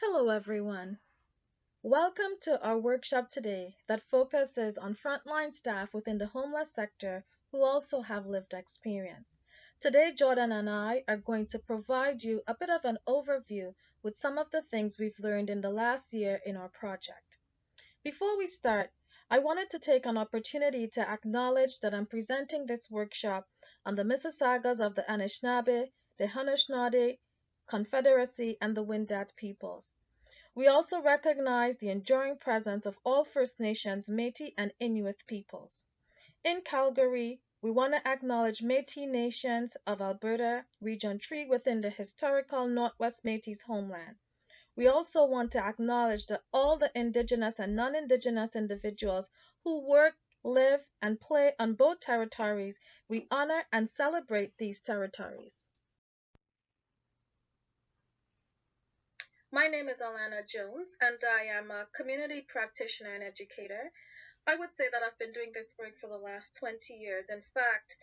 Hello, everyone. Welcome to our workshop today that focuses on frontline staff within the homeless sector who also have lived experience. Today, Jordan and I are going to provide you a bit of an overview with some of the things we've learned in the last year in our project. Before we start, I wanted to take an opportunity to acknowledge that I'm presenting this workshop on the Mississaugas of the Anishinaabe, the Haudenosaunee Confederacy, and the Wendat peoples. We also recognize the enduring presence of all First Nations, Métis, and Inuit peoples. In Calgary, we want to acknowledge Métis Nations of Alberta, Region 3 within the historical Northwest Métis homeland. We also want to acknowledge that all the Indigenous and non-Indigenous individuals who work, live, and play on both territories, we honor and celebrate these territories. My name is Alana Jones, and I am a community practitioner and educator. I would say that I've been doing this work for the last 20 years. In fact,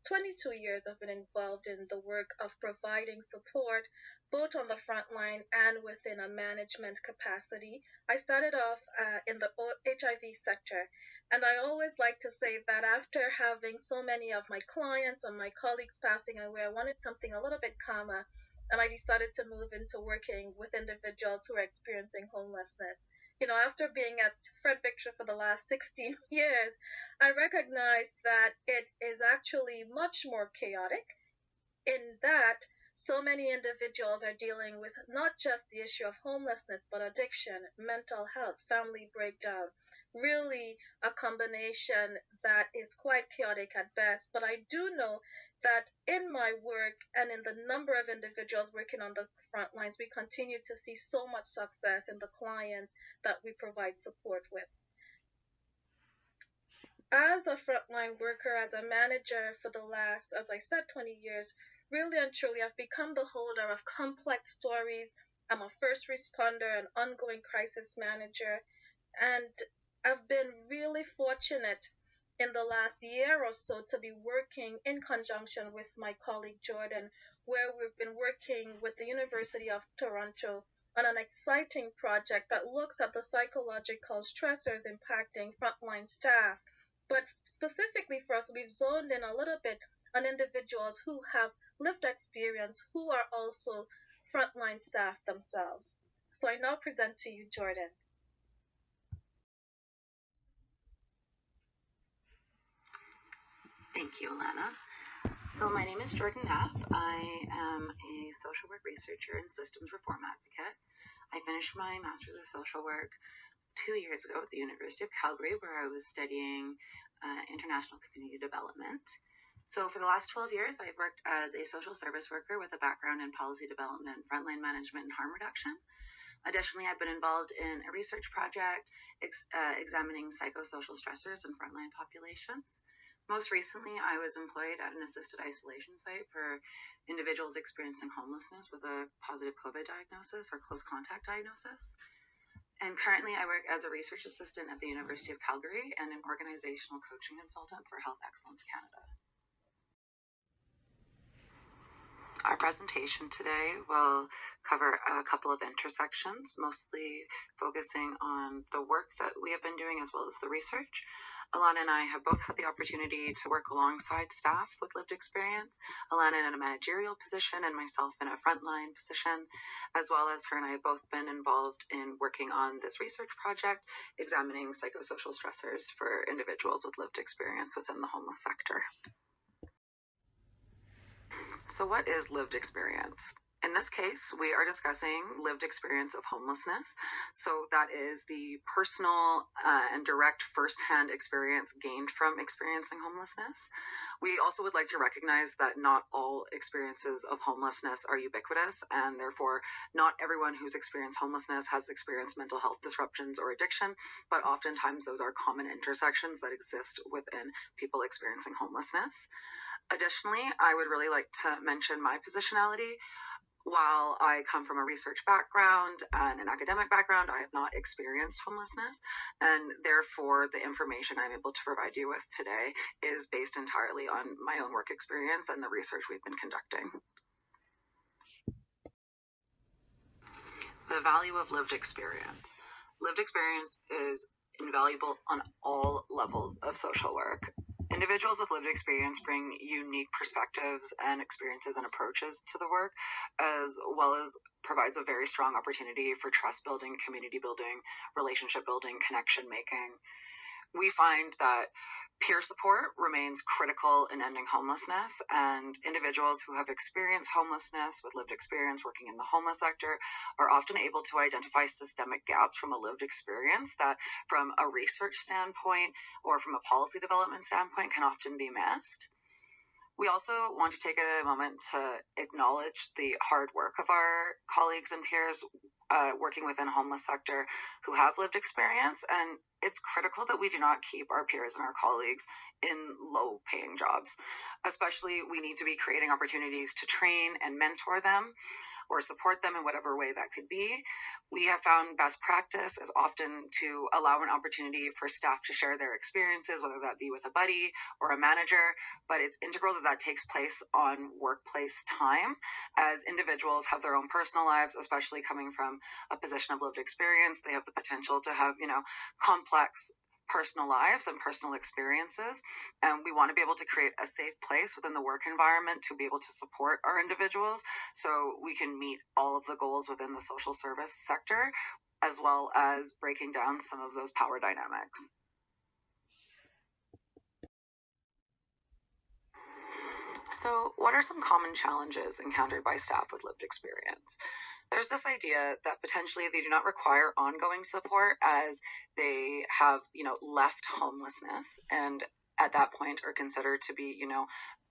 22 years I've been involved in the work of providing support both on the front line and within a management capacity. I started off in the HIV sector, and I always like to say that after having so many of my clients and my colleagues passing away, I wanted something a little bit calmer, and I decided to move into working with individuals who are experiencing homelessness. After being at Fred Victor for the last 16 years, I recognize that it is actually much more chaotic in that so many individuals are dealing with not just the issue of homelessness, but addiction, mental health, family breakdown, really a combination that is quite chaotic at best. But I do know that in my work and in the number of individuals working on the front lines, we continue to see so much success in the clients that we provide support with. As a frontline worker, as a manager for the last, as I said, 20 years, really and truly, I've become the holder of complex stories. I'm a first responder, an ongoing crisis manager, and I've been really fortunate in the last year or so to be working in conjunction with my colleague Jordan, where we've been working with the University of Toronto on an exciting project that looks at the psychological stressors impacting frontline staff. But specifically for us, we've zoned in a little bit on individuals who have lived experience, who are also frontline staff themselves. So I now present to you Jordan. Thank you, Alana. So my name is Jordan Knapp. I am a social work researcher and systems reform advocate. I finished my Master's of Social Work 2 years ago at the University of Calgary, where I was studying international community development. So for the last 12 years, I've worked as a social service worker with a background in policy development, frontline management, and harm reduction. Additionally, I've been involved in a research project examining psychosocial stressors in frontline populations. Most recently, I was employed at an assisted isolation site for individuals experiencing homelessness with a positive COVID diagnosis or close contact diagnosis. And currently, I work as a research assistant at the University of Calgary and an organizational coaching consultant for Health Excellence Canada. Our presentation today will cover a couple of intersections, mostly focusing on the work that we have been doing as well as the research. Alana and I have both had the opportunity to work alongside staff with lived experience, Alana in a managerial position and myself in a frontline position, as well as her and I have both been involved in working on this research project, examining psychosocial stressors for individuals with lived experience within the homeless sector. So what is lived experience? In this case, we are discussing lived experience of homelessness. So that is the personal and direct firsthand experience gained from experiencing homelessness. We also would like to recognize that not all experiences of homelessness are ubiquitous, and therefore not everyone who's experienced homelessness has experienced mental health disruptions or addiction, but oftentimes those are common intersections that exist within people experiencing homelessness. Additionally, I would really like to mention my positionality. While I come from a research background and an academic background, I have not experienced homelessness, and therefore the information I'm able to provide you with today is based entirely on my own work experience and the research we've been conducting. The the value of lived experience. Lived experience is invaluable on all levels of social work. Individuals with lived experience bring unique perspectives and experiences and approaches to the work, as well as provides a very strong opportunity for trust building, community building, relationship building, connection making. We find that peer support remains critical in ending homelessness, and individuals who have experienced homelessness with lived experience working in the homeless sector are often able to identify systemic gaps from a lived experience that, from a research standpoint or from a policy development standpoint, can often be missed. We also want to take a moment to acknowledge the hard work of our colleagues and peers working within the homeless sector who have lived experience, and it's critical that we do not keep our peers and our colleagues in low-paying jobs. Especially, we need to be creating opportunities to train and mentor them or support them in whatever way that could be. We have found best practice is often to allow an opportunity for staff to share their experiences, whether that be with a buddy or a manager, but it's integral that that takes place on workplace time, as individuals have their own personal lives, especially coming from a position of lived experience. They have the potential to have, complex personal lives and personal experiences, and we want to be able to create a safe place within the work environment to be able to support our individuals so we can meet all of the goals within the social service sector, as well as breaking down some of those power dynamics. So, what are some common challenges encountered by staff with lived experience? There's this idea that potentially they do not require ongoing support as they have, left homelessness, and at that point are considered to be,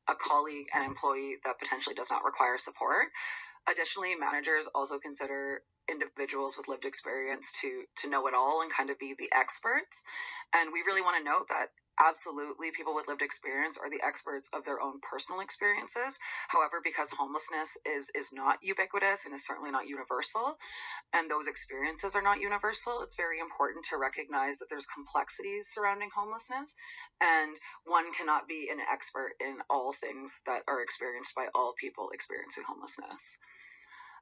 a colleague and employee that potentially does not require support. Additionally, managers also consider individuals with lived experience to know it all and kind of be the experts. And we really want to note that absolutely people with lived experience are the experts of their own personal experiences. However, because homelessness is not ubiquitous and is certainly not universal, and those experiences are not universal, it's very important to recognize that there's complexities surrounding homelessness, and one cannot be an expert in all things that are experienced by all people experiencing homelessness.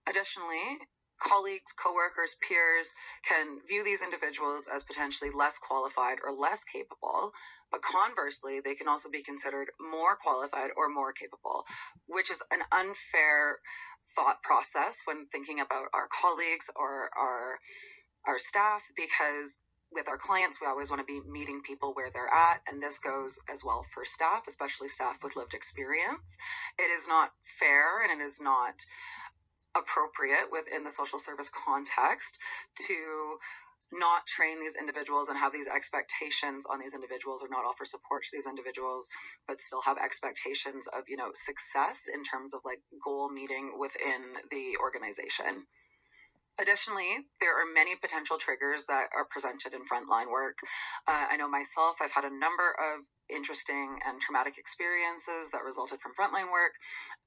Additionally, colleagues, coworkers, peers can view these individuals as potentially less qualified or less capable, but conversely, they can also be considered more qualified or more capable, which is an unfair thought process when thinking about our colleagues or our staff, because with our clients, we always want to be meeting people where they're at, and this goes as well for staff, especially staff with lived experience. It is not fair and it is not appropriate within the social service context to not train these individuals and have these expectations on these individuals, or not offer support to these individuals, but still have expectations of, success in terms of like goal meeting within the organization. Additionally, there are many potential triggers that are presented in frontline work. I know myself, I've had a number of interesting and traumatic experiences that resulted from frontline work,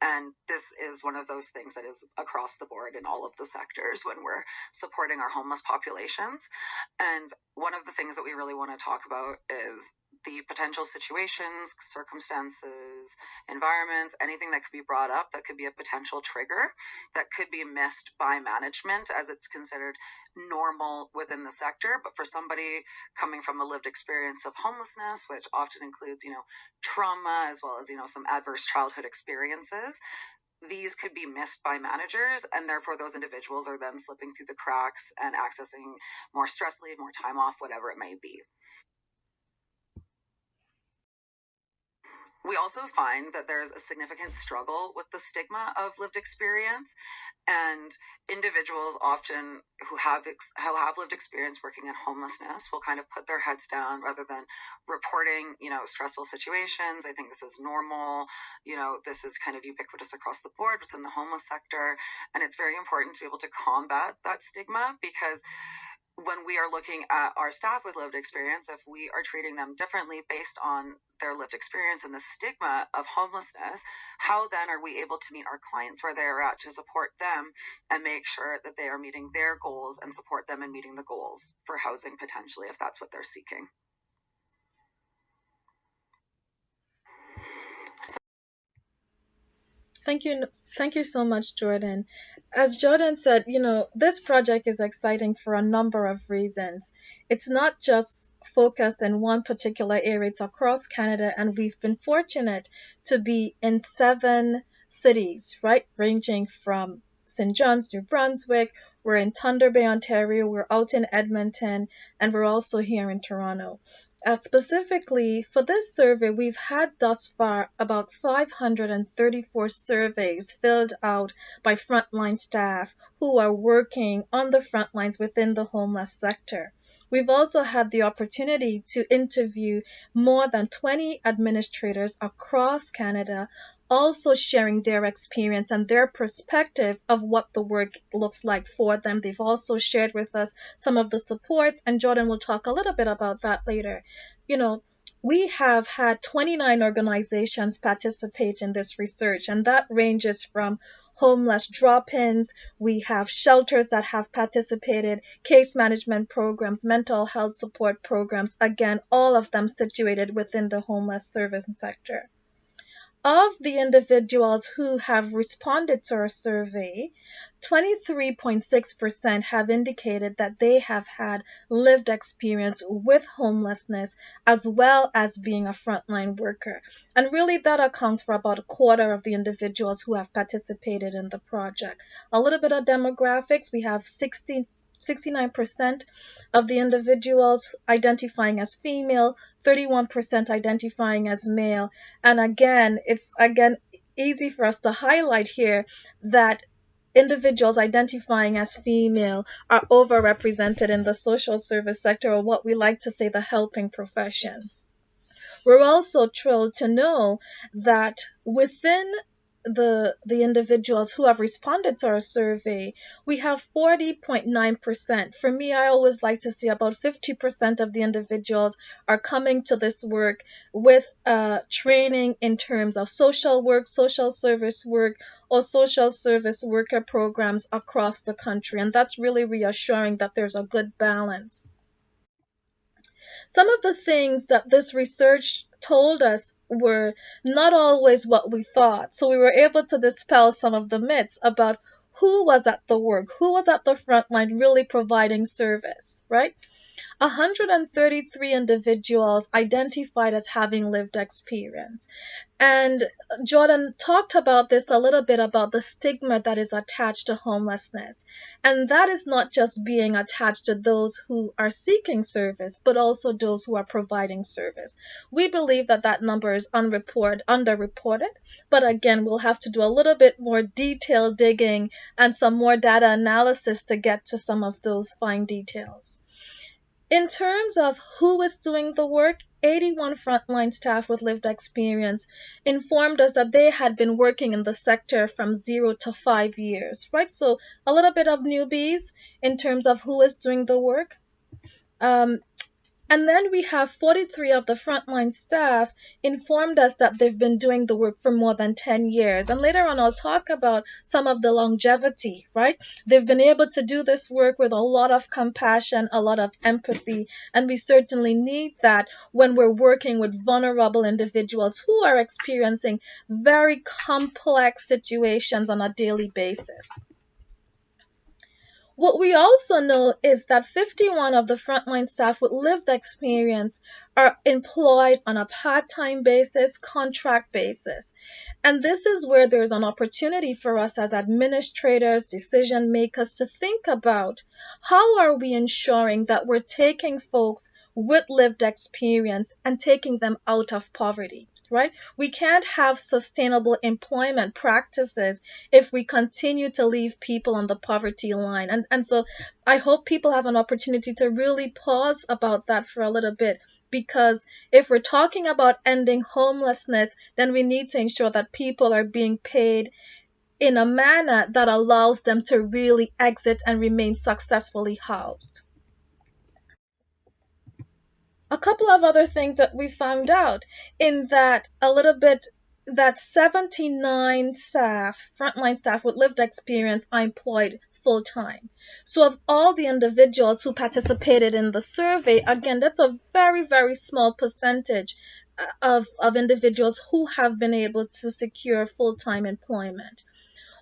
and this is one of those things that is across the board in all of the sectors when we're supporting our homeless populations. And one of the things that we really want to talk about is the potential situations, circumstances, environments, anything that could be brought up that could be a potential trigger that could be missed by management as it's considered normal within the sector. But for somebody coming from a lived experience of homelessness, which often includes, trauma, as well as, some adverse childhood experiences, these could be missed by managers, and therefore those individuals are then slipping through the cracks and accessing more stress leave, more time off, whatever it may be. We also find that there's a significant struggle with the stigma of lived experience, and individuals often who have lived experience working in homelessness will kind of put their heads down rather than reporting, stressful situations. I think this is normal. This is kind of ubiquitous across the board within the homeless sector, and it's very important to be able to combat that stigma, because when we are looking at our staff with lived experience, if we are treating them differently based on their lived experience and the stigma of homelessness, how then are we able to meet our clients where they are at to support them and make sure that they are meeting their goals and support them in meeting the goals for housing potentially, if that's what they're seeking? Thank you. Thank you so much, Jordan. As Jordan said, this project is exciting for a number of reasons. It's not just focused in one particular area, it's across Canada, and we've been fortunate to be in 7 cities, right? Ranging from St. John's, New Brunswick, we're in Thunder Bay, Ontario, we're out in Edmonton, and we're also here in Toronto. Specifically, for this survey, we've had thus far about 534 surveys filled out by frontline staff who are working on the front lines within the homeless sector. We've also had the opportunity to interview more than 20 administrators across Canada, also sharing their experience and their perspective of what the work looks like for them. They've also shared with us some of the supports, and Jordan will talk a little bit about that later. You know, we have had 29 organizations participate in this research, and that ranges from homeless drop ins, we have shelters that have participated, case management programs, mental health support programs, again, all of them situated within the homeless service sector. Of the individuals who have responded to our survey, 23.6% have indicated that they have had lived experience with homelessness as well as being a frontline worker. And really, that accounts for about a quarter of the individuals who have participated in the project. A little bit of demographics, we have 69% of the individuals identifying as female, 31% identifying as male. And again, it's easy for us to highlight here that individuals identifying as female are overrepresented in the social service sector, or what we like to say the helping profession. We're also thrilled to know that within the individuals who have responded to our survey, we have 40.9%. For me, I always like to see about 50% of the individuals are coming to this work with training in terms of social work, social service work, or social service worker programs across the country. And that's really reassuring that there's a good balance. Some of the things that this research told us were not always what we thought. So we were able to dispel some of the myths about who was at the work, who was at the front line really providing service, right? 133 individuals identified as having lived experience. And Jordan talked about this a little bit about the stigma that is attached to homelessness. And that is not just being attached to those who are seeking service, but also those who are providing service. We believe that that number is underreported, but again, we'll have to do a little bit more detailed digging and some more data analysis to get to some of those fine details. In terms of who is doing the work, 81 frontline staff with lived experience informed us that they had been working in the sector from 0 to 5 years, right? So a little bit of newbies in terms of who is doing the work. Um, and then we have 43 of the frontline staff informed us that they've been doing the work for more than 10 years. And later on, I'll talk about some of the longevity, right? They've been able to do this work with a lot of compassion, a lot of empathy, and we certainly need that when we're working with vulnerable individuals who are experiencing very complex situations on a daily basis. What we also know is that 51 of the frontline staff with lived experience are employed on a part-time basis, contract basis. And this is where there's an opportunity for us as administrators, decision makers to think about how are we ensuring that we're taking folks with lived experience and taking them out of poverty. Right? We can't have sustainable employment practices if we continue to leave people on the poverty line. And so I hope people have an opportunity to really pause about that for a little bit, because if we're talking about ending homelessness, then we need to ensure that people are being paid in a manner that allows them to really exit and remain successfully housed. A couple of other things that we found out in that a little bit that 79 staff, frontline staff with lived experience are employed full time. So of all the individuals who participated in the survey, again, that's a very, very small percentage of individuals who have been able to secure full-time employment.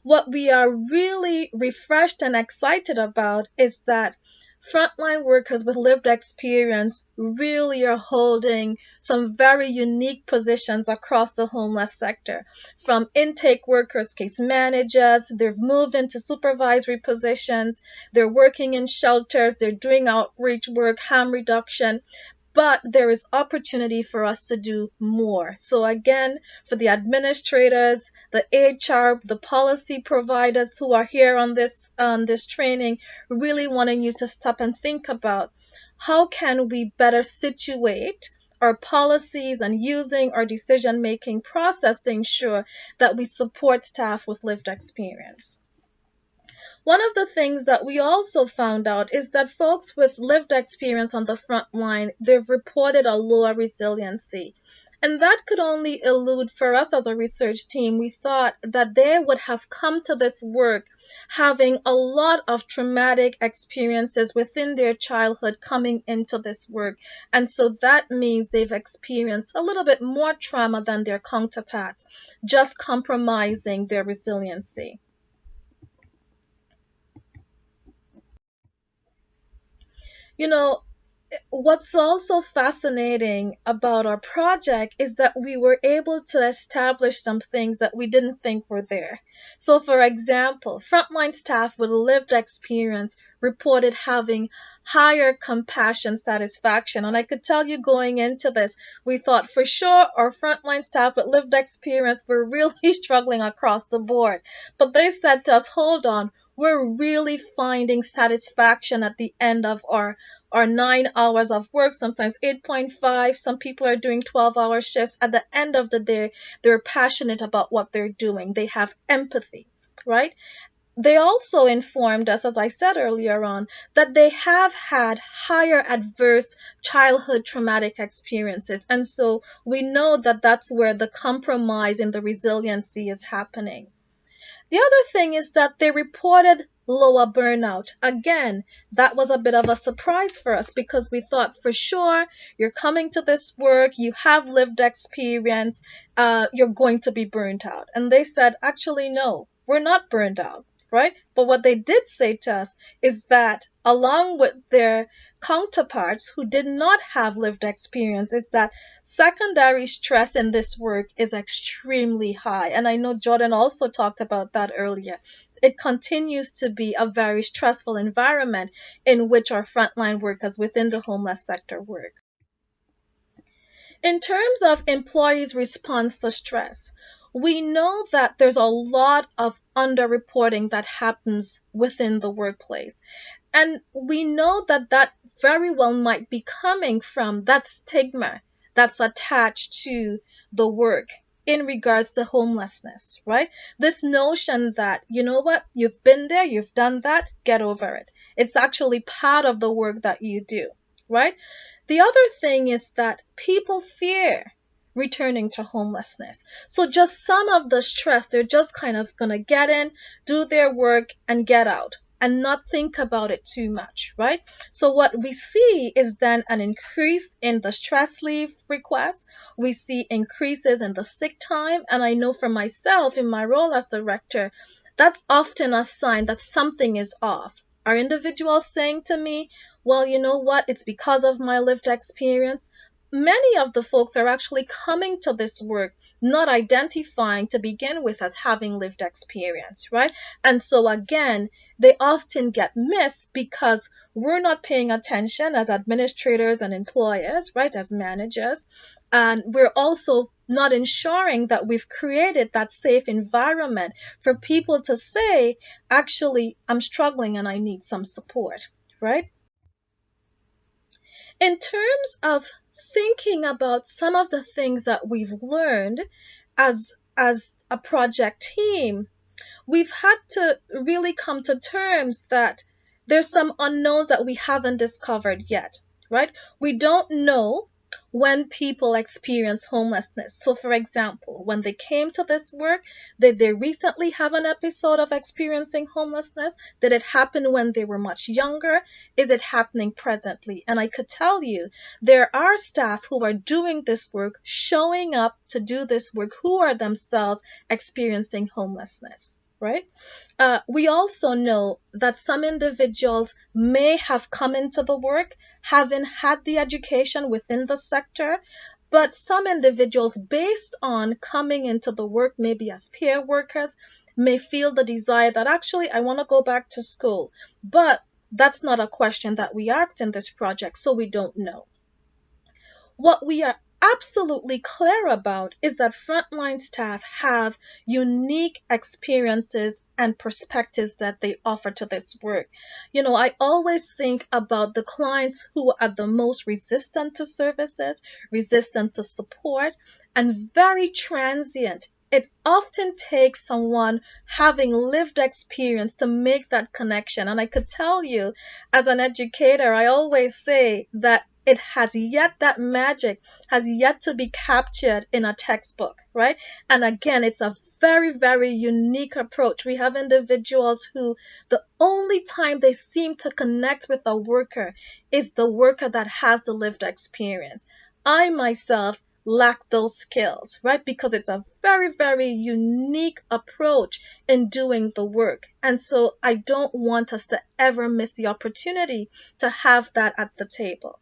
What we are really refreshed and excited about is that frontline workers with lived experience really are holding some very unique positions across the homeless sector. From intake workers, case managers, they've moved into supervisory positions, they're working in shelters, they're doing outreach work, harm reduction, but there is opportunity for us to do more. So again, for the administrators, the HR, the policy providers who are here on this training, really wanting you to stop and think about how can we better situate our policies and using our decision making process to ensure that we support staff with lived experience. One of the things that we also found out is that folks with lived experience on the front line, they've reported a lower resiliency. And that could only elude for us as a research team. We thought that they would have come to this work having a lot of traumatic experiences within their childhood coming into this work. And so that means they've experienced a little bit more trauma than their counterparts, just compromising their resiliency. You know, what's also fascinating about our project is that we were able to establish some things that we didn't think were there. So, for example, frontline staff with lived experience reported having higher compassion satisfaction. And I could tell you going into this, we thought for sure our frontline staff with lived experience were really struggling across the board. But they said to us, hold on, we're really finding satisfaction at the end of our 9 hours of work, sometimes 8.5. Some people are doing 12-hour shifts. At the end of the day, they're passionate about what they're doing. They have empathy, right? They also informed us, as I said earlier on, that they have had higher adverse childhood traumatic experiences. And so we know that that's where the compromise in the resiliency is happening. The other thing is that they reported lower burnout. Again, that was a bit of a surprise for us because we thought for sure you're coming to this work, you have lived experience, you're going to be burnt out. And they said, actually, no, we're not burned out, right? But what they did say to us is that along with their counterparts who did not have lived experience is that secondary stress in this work is extremely high. And I know Jordan also talked about that earlier. It continues to be a very stressful environment in which our frontline workers within the homeless sector work. In terms of employees' response to stress, we know that there's a lot of underreporting that happens within the workplace. And we know that that very well might be coming from that stigma that's attached to the work in regards to homelessness, right? This notion that, you know what, you've been there, you've done that, get over it. It's actually part of the work that you do, right? The other thing is that people fear returning to homelessness. So just some of the stress, they're just kind of going to get in, do their work, and get out and not think about it too much, right? So what we see is then an increase in the stress leave requests. We see increases in the sick time. And I know for myself, in my role as director, that's often a sign that something is off. Are individuals saying to me, well, you know what, it's because of my lived experience? Many of the folks are actually coming to this work not identifying to begin with as having lived experience, right? And so again, they often get missed because we're not paying attention as administrators and employers, right, as managers. And we're also not ensuring that we've created that safe environment for people to say, actually, I'm struggling and I need some support, right? In terms of thinking about some of the things that we've learned as a project team, we've had to really come to terms that there's some unknowns that we haven't discovered yet, right? We don't know when people experience homelessness. So, for example, when they came to this work, did they recently have an episode of experiencing homelessness? Did it happen when they were much younger? Is it happening presently? And I could tell you there are staff who are doing this work, showing up to do this work, who are themselves experiencing homelessness, right? We also know that some individuals may have come into the work having had the education within the sector, but some individuals, based on coming into the work maybe as peer workers, may feel the desire that actually I want to go back to school. But that's not a question that we asked in this project, so we don't know. What we are absolutely clear about is that frontline staff have unique experiences and perspectives that they offer to this work. I always think about the clients who are the most resistant to services, resistant to support, and very transient. It often takes someone having lived experience to make that connection. And I could tell you, as an educator, I always say that it has yet, that magic has yet to be captured in a textbook, right? And again, it's a very, very unique approach. We have individuals who the only time they seem to connect with a worker is the worker that has the lived experience. I myself lack those skills, right? Because it's a very, very unique approach in doing the work. And so I don't want us to ever miss the opportunity to have that at the table.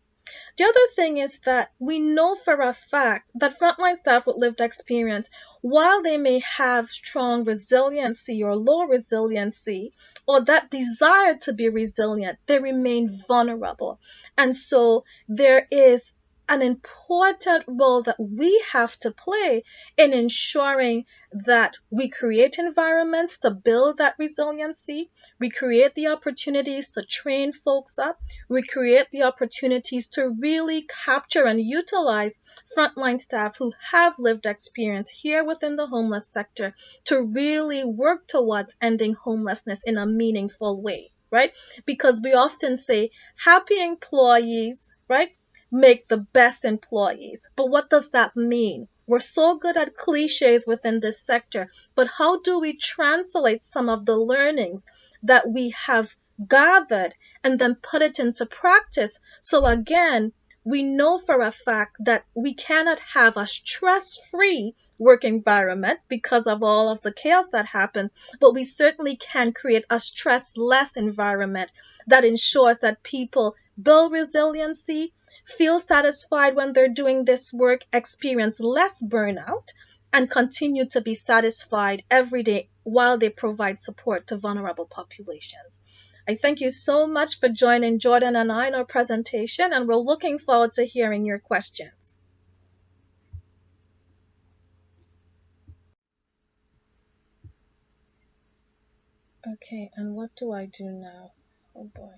The other thing is that we know for a fact that frontline staff with lived experience, while they may have strong resiliency or low resiliency, or that desire to be resilient, they remain vulnerable. And so there is an important role that we have to play in ensuring that we create environments to build that resiliency, we create the opportunities to train folks up, we create the opportunities to really capture and utilize frontline staff who have lived experience here within the homeless sector to really work towards ending homelessness in a meaningful way, right? Because we often say happy employees, right, make the best employees. But what does that mean? We're so good at cliches within this sector, but how do we translate some of the learnings that we have gathered and then put it into practice? So again, we know for a fact that we cannot have a stress-free work environment because of all of the chaos that happens, but we certainly can create a stress-less environment that ensures that people build resiliency, feel satisfied when they're doing this work, experience less burnout, and continue to be satisfied every day while they provide support to vulnerable populations. I thank you so much for joining Jordan and I in our presentation, and we're looking forward to hearing your questions. Okay, and what do I do now? Oh boy.